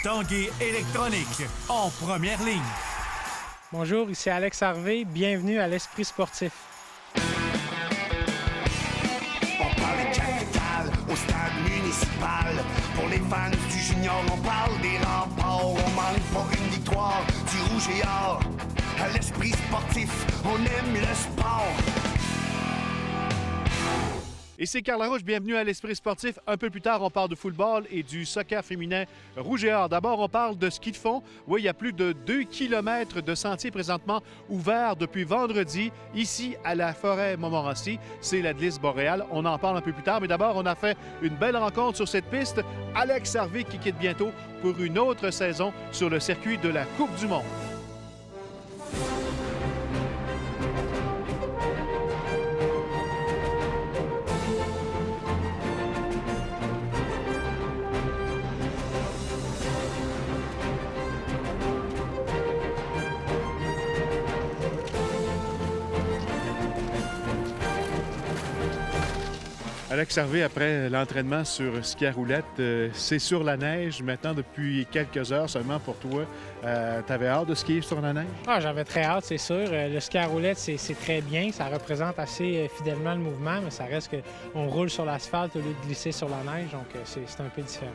Tanguay électronique, en première ligne. Bonjour, ici Alex Harvey. Bienvenue à l'Esprit sportif. On parle de capitale au stade municipal. Pour les fans du junior, on parle des remparts. On manque pas une victoire du rouge et or. À l'Esprit sportif, on aime le sport. Et c'est Carl Larouche, bienvenue à l'Esprit sportif. Un peu plus tard, on parle de football et du soccer féminin rouge et or. D'abord, on parle de ski de fond. Oui, il y a plus de 2 km de sentiers présentement ouverts depuis vendredi, ici à la forêt Montmorency. C'est la glisse boréale. On en parle un peu plus tard. Mais d'abord, on a fait une belle rencontre sur cette piste. Alex Harvey qui quitte bientôt pour une autre saison sur le circuit de la Coupe du Monde. Alex Harvey, après l'entraînement sur ski à roulette, c'est sur la neige maintenant depuis quelques heures seulement pour toi. T'avais hâte de skier sur la neige? Ah, j'avais très hâte, c'est sûr. Le ski à roulette, c'est très bien. Ça représente assez fidèlement le mouvement, mais ça reste qu'on roule sur l'asphalte au lieu de glisser sur la neige, donc c'est un peu différent.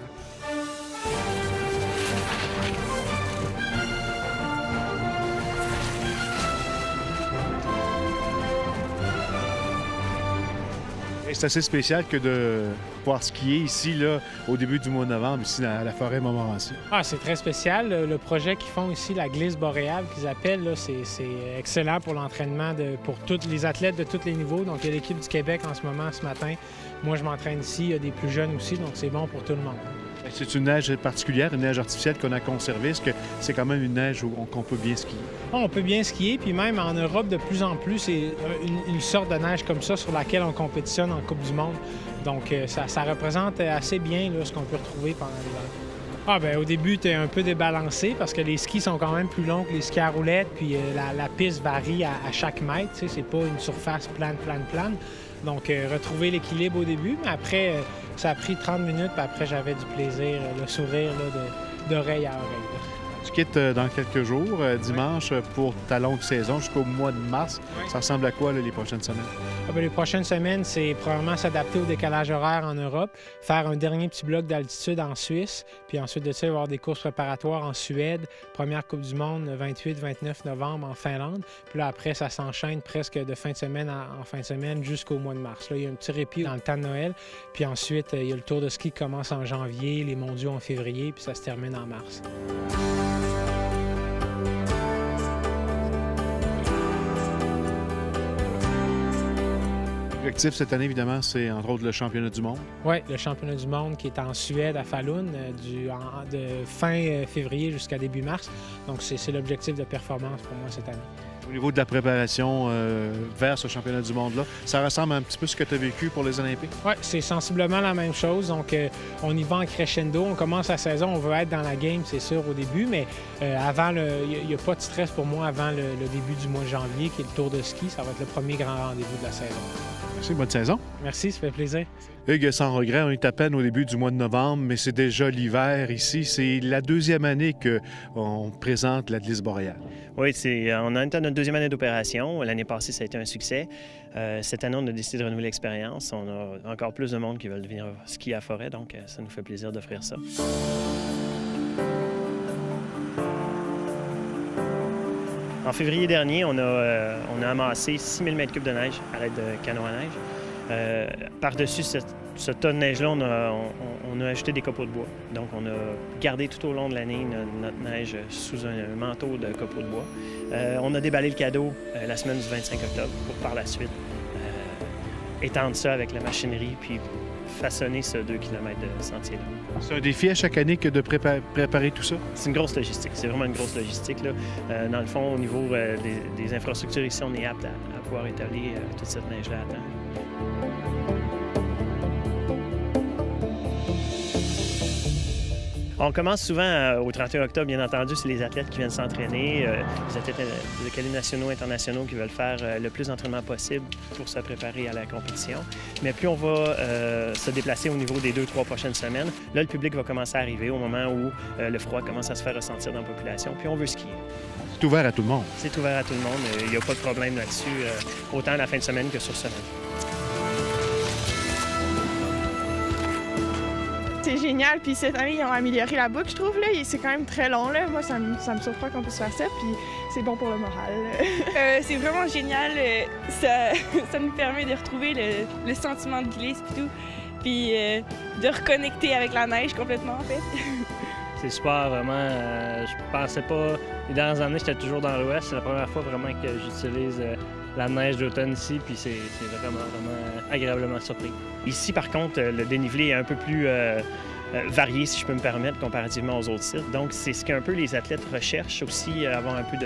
C'est assez spécial que de pouvoir skier ici, là, au début du mois de novembre, ici à la forêt Montmorency. Ah, c'est très spécial. Le projet qu'ils font ici, la glisse boréale qu'ils appellent, là, c'est excellent pour l'entraînement pour tous les athlètes de tous les niveaux. Donc, il y a l'équipe du Québec en ce moment, ce matin. Moi, je m'entraîne ici. Il y a des plus jeunes aussi, donc c'est bon pour tout le monde. C'est une neige particulière, une neige artificielle qu'on a conservée. Est-ce que c'est quand même une neige qu'on peut bien skier? On peut bien skier, puis même en Europe, de plus en plus, c'est une sorte de neige comme ça sur laquelle on compétitionne en Coupe du Monde. Donc, ça représente assez bien là, ce qu'on peut retrouver pendant l'hiver. Ah, bien, au début, tu es un peu débalancé parce que les skis sont quand même plus longs que les skis à roulettes, puis la piste varie à chaque mètre. Tu sais, c'est pas une surface plane. Donc, retrouver l'équilibre au début, mais après, ça a pris 30 minutes, puis après, j'avais du plaisir, le sourire là, d'oreille à oreille. Là. Tu quittes dans quelques jours, dimanche, pour ta longue saison jusqu'au mois de mars. Oui. Ça ressemble à quoi, là, les prochaines semaines? Ah, bien, les prochaines semaines, c'est probablement s'adapter au décalage horaire en Europe, faire un dernier petit bloc d'altitude en Suisse, puis ensuite de ça, il va y avoir des courses préparatoires en Suède, première Coupe du Monde le 28-29 novembre en Finlande. Puis là, après, ça s'enchaîne presque de fin de semaine en fin de semaine jusqu'au mois de mars. Là, il y a un petit répit dans le temps de Noël, puis ensuite, il y a le Tour de ski qui commence en janvier, les mondiaux en février, puis ça se termine en mars. L'objectif cette année, évidemment, c'est entre autres le championnat du monde. Oui, le championnat du monde qui est en Suède, à Falun, de fin février jusqu'à début mars. Donc, c'est l'objectif de performance pour moi cette année. Au niveau de la préparation vers ce championnat du monde-là, ça ressemble un petit peu à ce que tu as vécu pour les Olympiques? Oui, c'est sensiblement la même chose. Donc, on y va en crescendo. On commence la saison, on veut être dans la game, c'est sûr, au début, mais avant, il n'y a pas de stress pour moi avant le début du mois de janvier, qui est le Tour de ski. Ça va être le premier grand rendez-vous de la saison. Merci, bonne saison. Merci, ça fait plaisir. Hugues, sans regret, on est à peine au début du mois de novembre, mais c'est déjà l'hiver ici. C'est la deuxième année qu'on présente la glisse boréale. Oui, on est dans notre deuxième année d'opération. L'année passée, ça a été un succès. Cette année, on a décidé de renouveler l'expérience. On a encore plus de monde qui veulent venir skier à la forêt, donc ça nous fait plaisir d'offrir ça. En février dernier, on a amassé 6000 m3 de neige à l'aide de canot à neige. Par-dessus ce tas de neige-là, on a ajouté des copeaux de bois. Donc, on a gardé tout au long de l'année notre neige sous un manteau de copeaux de bois. On a déballé le cadeau la semaine du 25 octobre pour par la suite étendre ça avec la machinerie puis façonner ce 2 km de sentier-là. C'est un défi à chaque année que de préparer tout ça? C'est une grosse logistique. C'est vraiment une grosse logistique, là. Dans le fond, au niveau des infrastructures ici, on est apte à pouvoir étaler toute cette neige-là à temps. On commence souvent au 31 octobre, bien entendu, c'est les athlètes qui viennent s'entraîner, les athlètes de calibre nationaux, internationaux qui veulent faire le plus d'entraînement possible pour se préparer à la compétition. Mais plus on va se déplacer au niveau des 2-3 prochaines semaines, là, le public va commencer à arriver au moment où le froid commence à se faire ressentir dans la population, puis on veut skier. C'est ouvert à tout le monde. C'est ouvert à tout le monde, il n'y a pas de problème là-dessus, autant la fin de semaine que sur semaine. C'est génial, puis cette année, ils ont amélioré la boucle, je trouve. Là. C'est quand même très long. Là. Moi, ça me surprend qu'on puisse faire ça, puis c'est bon pour le moral. C'est vraiment génial. Ça nous permet de retrouver le sentiment de glisse et tout, puis de reconnecter avec la neige complètement, en fait. C'est super, vraiment. Je pensais pas... Les dernières années, j'étais toujours dans l'Ouest. C'est la première fois vraiment que j'utilise la neige d'automne ici, puis c'est vraiment agréablement surpris. Ici, par contre, le dénivelé est un peu plus varié, si je peux me permettre, comparativement aux autres sites. Donc, c'est ce qu'un peu les athlètes recherchent aussi, avoir un peu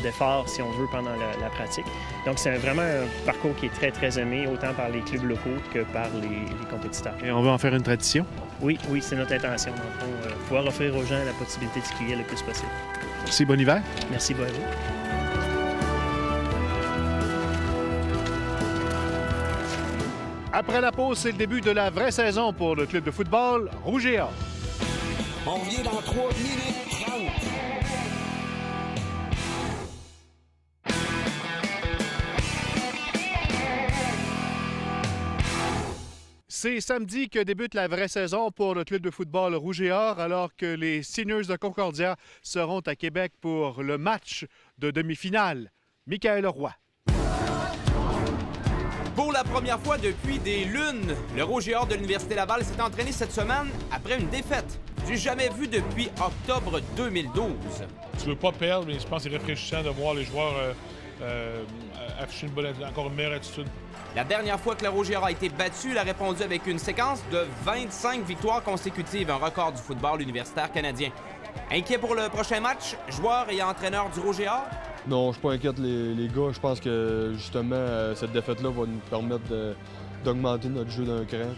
d'effort, si on veut, pendant la pratique. Donc, c'est vraiment un parcours qui est très, très aimé, autant par les clubs locaux que par les compétiteurs. Et on veut en faire une tradition? Oui, c'est notre intention, dans le fond, pouvoir offrir aux gens la possibilité de skier le plus possible. Merci, bon hiver. Merci, bon hiver. Après la pause, c'est le début de la vraie saison pour le club de football Rouge et Or. On revient dans 3 minutes 30. C'est samedi que débute la vraie saison pour le club de football Rouge et Or, alors que les Seniors de Concordia seront à Québec pour le match de demi-finale. Michael Roy. Pour la première fois depuis des lunes, le Rouge et Or de l'Université Laval s'est entraîné cette semaine après une défaite. Du jamais vu depuis octobre 2012. Tu veux pas perdre, mais je pense que c'est rafraîchissant de voir les joueurs afficher encore une meilleure attitude. La dernière fois que le Rouge et Or a été battu, il a répondu avec une séquence de 25 victoires consécutives, un record du football universitaire canadien. Inquiet pour le prochain match, joueur et entraîneur du Rouge et Or? Non, je suis pas inquiète, les gars. Je pense que, justement, cette défaite-là va nous permettre d'augmenter notre jeu d'un cran.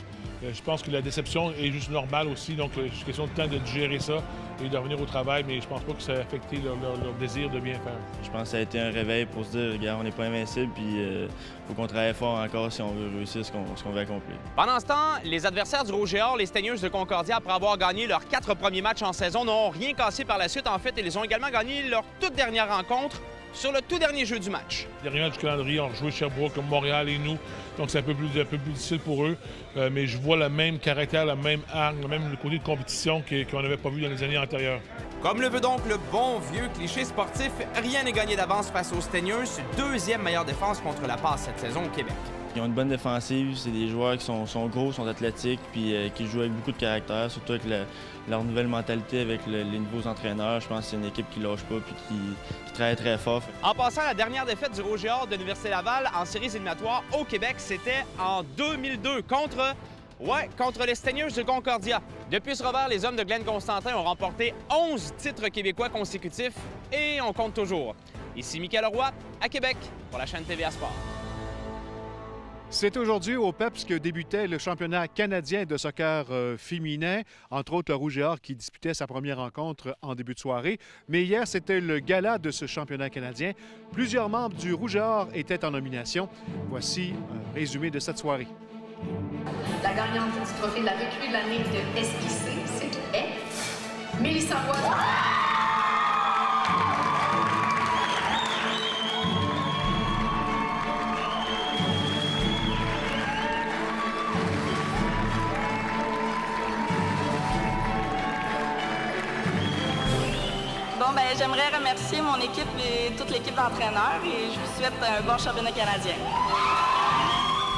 Je pense que la déception est juste normale aussi, donc c'est question de temps de digérer ça et de revenir au travail, mais je pense pas que ça a affecté leur désir de bien faire. Je pense que ça a été un réveil pour se dire, regarde, on n'est pas invincible, puis il faut qu'on travaille fort encore si on veut réussir ce qu'on veut accomplir. Pendant ce temps, les adversaires du Rouge et Or, les Steigneurs de Concordia, après avoir gagné leurs 4 premiers matchs en saison, n'ont rien cassé par la suite. En fait, ils ont également gagné leur toute dernière rencontre sur le tout dernier jeu du match. Derrière du calendrier, on rejouait Sherbrooke comme Montréal et nous, donc c'est un peu plus difficile pour eux. Mais je vois le même caractère, le même arme, le même côté de compétition qu'on n'avait pas vu dans les années antérieures. Comme le veut donc le bon vieux cliché sportif, rien n'est gagné d'avance face aux Steigneurs, deuxième meilleure défense contre la passe cette saison au Québec. Ils ont une bonne défensive, c'est des joueurs qui sont gros, sont athlétiques, puis qui jouent avec beaucoup de caractère, surtout avec leur nouvelle mentalité avec les nouveaux entraîneurs. Je pense que c'est une équipe qui lâche pas puis qui travaille très fort. En passant, la dernière défaite du Rouge et Or de l'Université Laval en séries éliminatoires au Québec, c'était en 2002 contre les Steigneurs de Concordia. Depuis ce revers, les hommes de Glenn Constantin ont remporté 11 titres québécois consécutifs et on compte toujours. Ici Michael Roy, à Québec, pour la chaîne TVA Sport. C'est aujourd'hui au PEPS que débutait le championnat canadien de soccer féminin, entre autres le Rouge et Or qui disputait sa première rencontre en début de soirée. Mais hier, c'était le gala de ce championnat canadien. Plusieurs membres du Rouge et Or étaient en nomination. Voici un résumé de cette soirée. La gagnante du trophée de la recrue de l'année de SIC, c'est Mélissa Roy. J'aimerais remercier mon équipe et toute l'équipe d'entraîneurs et je vous souhaite un bon championnat canadien.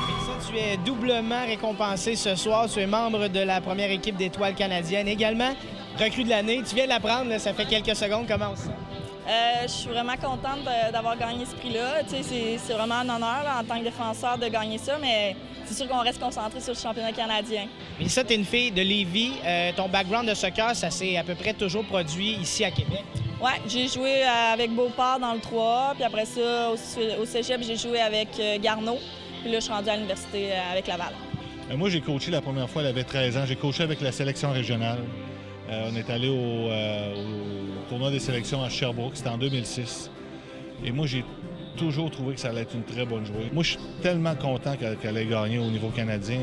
Mélissa, tu es doublement récompensée ce soir. Tu es membre de la première équipe d'étoiles canadiennes. Également, recrue de l'année. Tu viens de l'apprendre, ça fait quelques secondes. Comment on se sent? Je suis vraiment contente d'avoir gagné ce prix-là. C'est vraiment un honneur là, en tant que défenseur de gagner ça, mais c'est sûr qu'on reste concentré sur le championnat canadien. Mélissa, tu es une fille de Lévis. Ton background de soccer, ça s'est à peu près toujours produit ici à Québec. Oui, j'ai joué avec Beauport dans le 3, puis après ça, au cégep, j'ai joué avec Garneau. Puis là, je suis rendue à l'université avec Laval. Moi, j'ai coaché la première fois, elle avait 13 ans. J'ai coaché avec la sélection régionale. On est allé au tournoi des sélections à Sherbrooke, c'était en 2006. Et moi, j'ai toujours trouvé que ça allait être une très bonne joueuse. Moi, je suis tellement content qu'elle ait gagné au niveau canadien.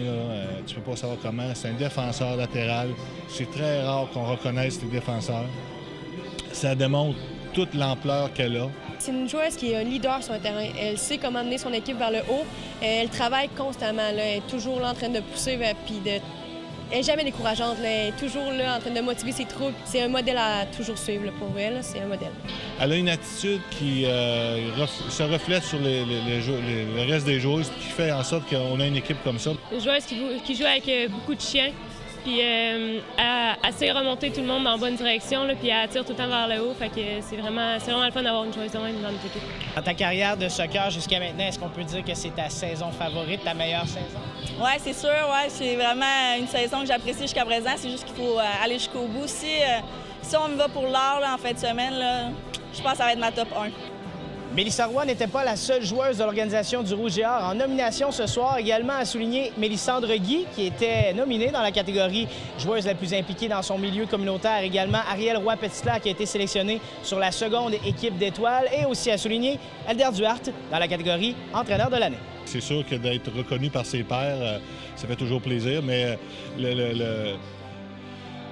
Tu peux pas savoir comment. C'est un défenseur latéral. C'est très rare qu'on reconnaisse les défenseurs. Ça démontre toute l'ampleur qu'elle a. C'est une joueuse qui est un leader sur le terrain. Elle sait comment amener son équipe vers le haut. Elle travaille constamment. Là. Elle est toujours là en train de pousser puis elle n'est jamais décourageante. Là. Elle est toujours là en train de motiver ses troupes. C'est un modèle à toujours suivre là, pour elle. C'est un modèle. Elle a une attitude qui se reflète sur le reste des joueuses, qui fait en sorte qu'on a une équipe comme ça. Une joueuse qui joue avec beaucoup de chiens, puis elle sait remonter tout le monde dans la bonne direction, là, puis elle attire tout le temps vers le haut. Fait que c'est vraiment le fun d'avoir une joueuse de même dans notre équipe. Dans ta carrière de soccer jusqu'à maintenant, est-ce qu'on peut dire que c'est ta saison favorite, ta meilleure saison? Oui, c'est sûr. Ouais, c'est vraiment une saison que j'apprécie jusqu'à présent. C'est juste qu'il faut aller jusqu'au bout. Si on y va pour l'art en fin de semaine, là, je pense que ça va être ma top 1. Mélissa Roy n'était pas la seule joueuse de l'organisation du Rouge et Or en nomination ce soir. Également à souligner Mélissandre Guy, qui était nominée dans la catégorie joueuse la plus impliquée dans son milieu communautaire. Également Ariel Roy-Petitclerc, qui a été sélectionnée sur la seconde équipe d'étoiles. Et aussi à souligner Elder Duhart dans la catégorie entraîneur de l'année. C'est sûr que d'être reconnu par ses pairs, ça fait toujours plaisir, mais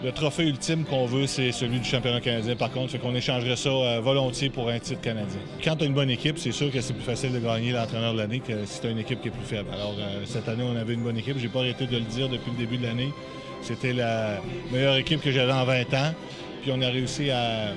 le trophée ultime qu'on veut, c'est celui du championnat canadien. Par contre, fait qu'on échangerait ça volontiers pour un titre canadien. Quand tu as une bonne équipe, c'est sûr que c'est plus facile de gagner l'entraîneur de l'année que si tu as une équipe qui est plus faible. Alors, cette année, on avait une bonne équipe. J'ai pas arrêté de le dire depuis le début de l'année. C'était la meilleure équipe que j'avais en 20 ans. Puis on a réussi à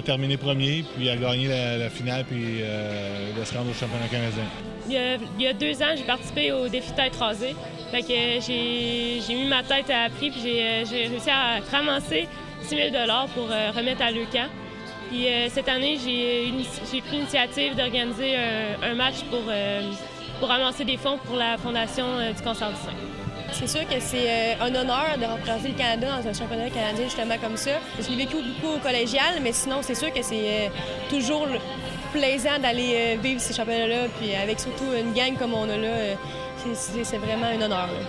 terminer premier, puis à gagner la finale, puis de se rendre au championnat canadien. Il y a 2 ans, j'ai participé au défi tête rasée. Fait que j'ai mis ma tête à prix, puis j'ai réussi à ramasser 6 000 $ pour remettre à Leucan. Puis cette année, j'ai pris l'initiative d'organiser un match pour ramasser des fonds pour la Fondation du cancer du sein. C'est sûr que c'est un honneur de représenter le Canada dans un championnat canadien justement comme ça. Je l'ai vécu beaucoup au collégial, mais sinon, c'est sûr que c'est toujours plaisant d'aller vivre ces championnats-là, puis avec surtout une gang comme on a là, c'est vraiment un honneur. Là.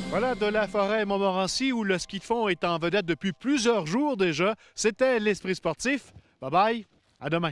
Voilà, de la forêt Montmorency, où le ski de fond est en vedette depuis plusieurs jours déjà. C'était l'Esprit sportif. Bye-bye, à demain.